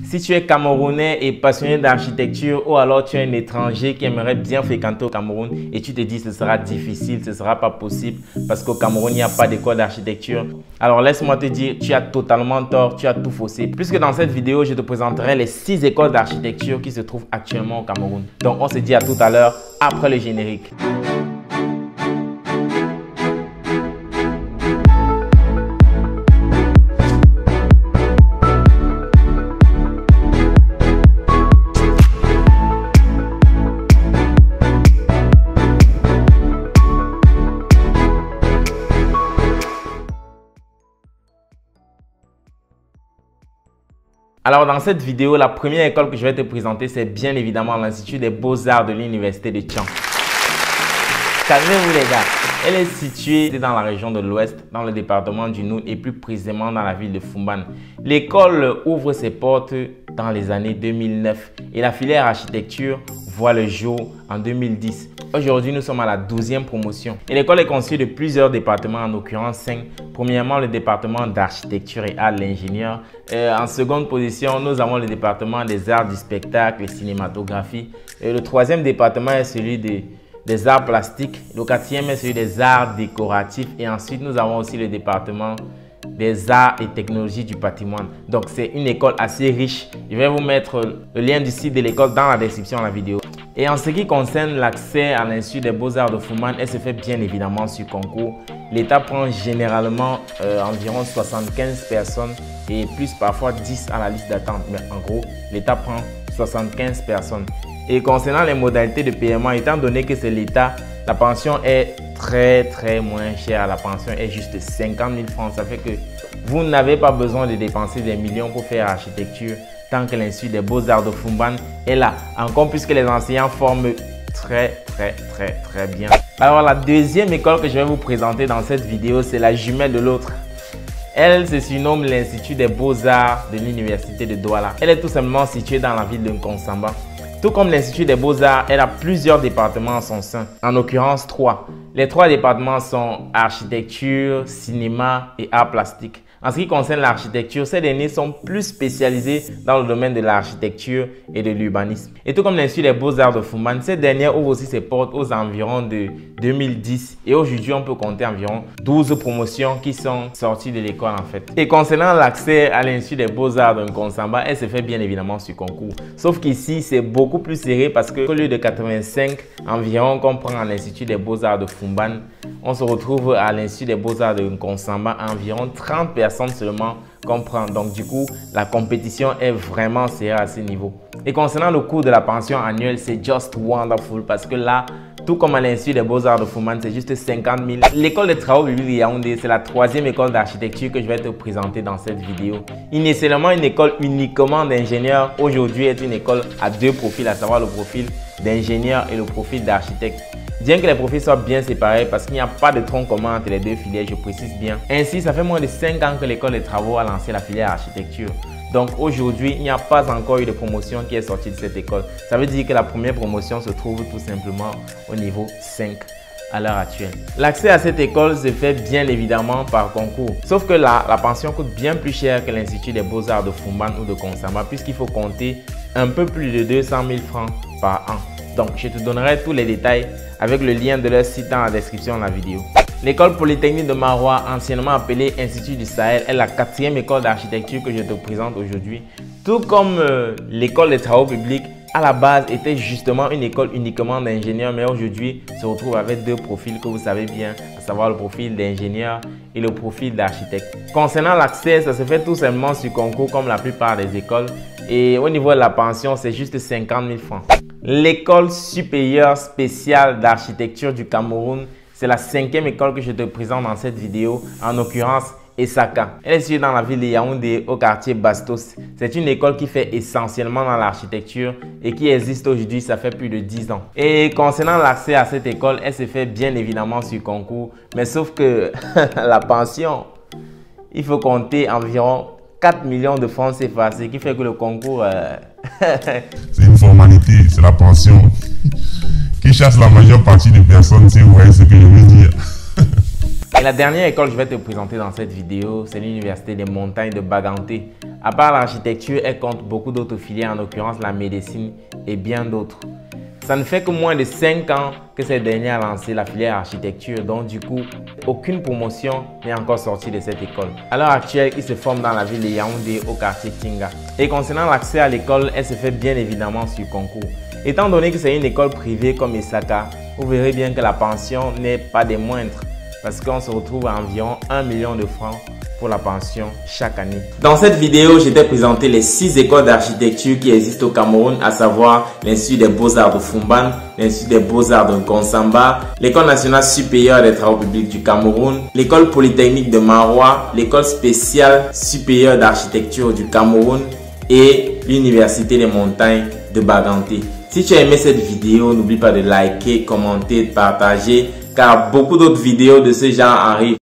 Si tu es Camerounais et passionné d'architecture ou alors tu es un étranger qui aimerait bien fréquenter au Cameroun et tu te dis que ce sera difficile, ce ne sera pas possible parce qu'au Cameroun, il n'y a pas d'école d'architecture. Alors laisse-moi te dire, tu as totalement tort, tu as tout faussé. Puisque dans cette vidéo, je te présenterai les 6 écoles d'architecture qui se trouvent actuellement au Cameroun. Donc on se dit à tout à l'heure après le générique. Alors dans cette vidéo, la première école que je vais te présenter, c'est bien évidemment l'Institut des Beaux-Arts de l'Université de Thian. Calmez-vous les gars, elle est située dans la région de l'Ouest, dans le département du Nord et plus précisément dans la ville de Foumban. L'école ouvre ses portes dans les années 2009 et la filière architecture voit le jour en 2010. Aujourd'hui, nous sommes à la 12e promotion. Et l'école est constituée de plusieurs départements, en l'occurrence 5. Premièrement, le département d'architecture et arts de l'ingénieur. En seconde position, nous avons le département des arts du spectacle et cinématographie. Et le troisième département est celui des arts plastiques. Le quatrième est celui des arts décoratifs. Et ensuite, nous avons aussi le département des arts et technologies du patrimoine. Donc, c'est une école assez riche. Je vais vous mettre le lien du site de l'école dans la description de la vidéo. Et en ce qui concerne l'accès à l'Institut des Beaux-Arts de Foumban, elle se fait bien évidemment sur concours. L'État prend généralement environ 75 personnes et plus parfois 10 à la liste d'attente. Mais en gros, l'État prend 75 personnes. Et concernant les modalités de paiement, étant donné que c'est l'État, la pension est très moins chère. La pension est juste 50 000 francs. Ça fait que vous n'avez pas besoin de dépenser des millions pour faire architecture tant que l'Institut des Beaux-Arts de Foumban est là. Encore plus que les enseignants forment très bien. Alors la deuxième école que je vais vous présenter dans cette vidéo, c'est la jumelle de l'autre. Elle se surnomme l'Institut des Beaux-Arts de l'Université de Douala. Elle est tout simplement située dans la ville de Nkonsamba. Tout comme l'Institut des Beaux-Arts, elle a plusieurs départements en son sein, en l'occurrence 3. Les 3 départements sont architecture, cinéma et arts plastiques. En ce qui concerne l'architecture, ces derniers sont plus spécialisés dans le domaine de l'architecture et de l'urbanisme. Et tout comme l'Institut des Beaux-Arts de Foumban, cette dernière ouvre aussi ses portes aux environs de 2010. Et aujourd'hui, on peut compter environ 12 promotions qui sont sorties de l'école en fait. Et concernant l'accès à l'Institut des Beaux-Arts de Nkonsamba, elle se fait bien évidemment sur concours. Sauf qu'ici, c'est beaucoup plus serré parce qu'au lieu de 85 environ qu'on prend à l'Institut des Beaux-Arts de Foumban, on se retrouve à l'Institut des Beaux-Arts de Nkonsamba à environ 30 personnes seulement qu'on prend. Donc du coup, la compétition est vraiment serrée à ce niveau. Et concernant le coût de la pension annuelle, c'est just wonderful parce que là, tout comme à l'Institut des Beaux-Arts de Foumban, c'est juste 50 000. L'école des travaux publics de Yaoundé, c'est la 3e école d'architecture que je vais te présenter dans cette vidéo. Initialement une école uniquement d'ingénieurs, aujourd'hui est une école à 2 profils, à savoir le profil d'ingénieur et le profil d'architecte. Bien que les profils soient bien séparés parce qu'il n'y a pas de tronc commun entre les 2 filières, je précise bien. Ainsi, ça fait moins de 5 ans que l'école des travaux a lancé la filière architecture. Donc aujourd'hui, il n'y a pas encore eu de promotion qui est sortie de cette école. Ça veut dire que la première promotion se trouve tout simplement au niveau 5 à l'heure actuelle. L'accès à cette école se fait bien évidemment par concours. Sauf que là, la pension coûte bien plus cher que l'Institut des Beaux-Arts de Foumban ou de Nkonsamba puisqu'il faut compter un peu plus de 200 000 francs par an. Donc, je te donnerai tous les détails avec le lien de leur site dans la description de la vidéo. L'école polytechnique de Maroua, anciennement appelée Institut du Sahel, est la 4e école d'architecture que je te présente aujourd'hui. Tout comme l'école des travaux publics, à la base était justement une école uniquement d'ingénieurs, mais aujourd'hui se retrouve avec 2 profils que vous savez bien, à savoir le profil d'ingénieur et le profil d'architecte. Concernant l'accès, ça se fait tout simplement sur concours comme la plupart des écoles. Et au niveau de la pension, c'est juste 50 000 francs. L'école supérieure spéciale d'architecture du Cameroun, c'est la 5e école que je te présente dans cette vidéo, en l'occurrence Esaka. Elle est située dans la ville de Yaoundé, au quartier Bastos. C'est une école qui fait essentiellement dans l'architecture et qui existe aujourd'hui, ça fait plus de 10 ans. Et concernant l'accès à cette école, elle se fait bien évidemment sur concours, mais sauf que la pension, il faut compter environ 4 millions de francs CFA, ce qui fait que le concours... C'est une formalité, c'est la pension qui chasse la majeure partie des personnes, si vous voyez ce que je veux dire. Et la dernière école que je vais te présenter dans cette vidéo, c'est l'Université des Montagnes de Baganté. À part l'architecture, elle compte beaucoup d'autres filières, en l'occurrence la médecine et bien d'autres. Ça ne fait que moins de 5 ans que cette dernière a lancé la filière architecture, donc du coup, aucune promotion n'est encore sortie de cette école. À l'heure actuelle, il se forme dans la ville de Yaoundé au quartier Tinga. Et concernant l'accès à l'école, elle se fait bien évidemment sur concours. Étant donné que c'est une école privée comme Esaka, vous verrez bien que la pension n'est pas des moindres parce qu'on se retrouve à environ 1 million de francs pour la pension chaque année. Dans cette vidéo, je t'ai présenté les 6 écoles d'architecture qui existent au Cameroun, à savoir l'Institut des Beaux-Arts de Fumban, l'Institut des Beaux-Arts de Konsamba, l'École nationale supérieure des travaux publics du Cameroun, l'École polytechnique de Maroua, l'École spéciale supérieure d'architecture du Cameroun et l'Université des Montagnes de Baganté. Si tu as aimé cette vidéo, n'oublie pas de liker, commenter, de partager, car beaucoup d'autres vidéos de ce genre arrivent.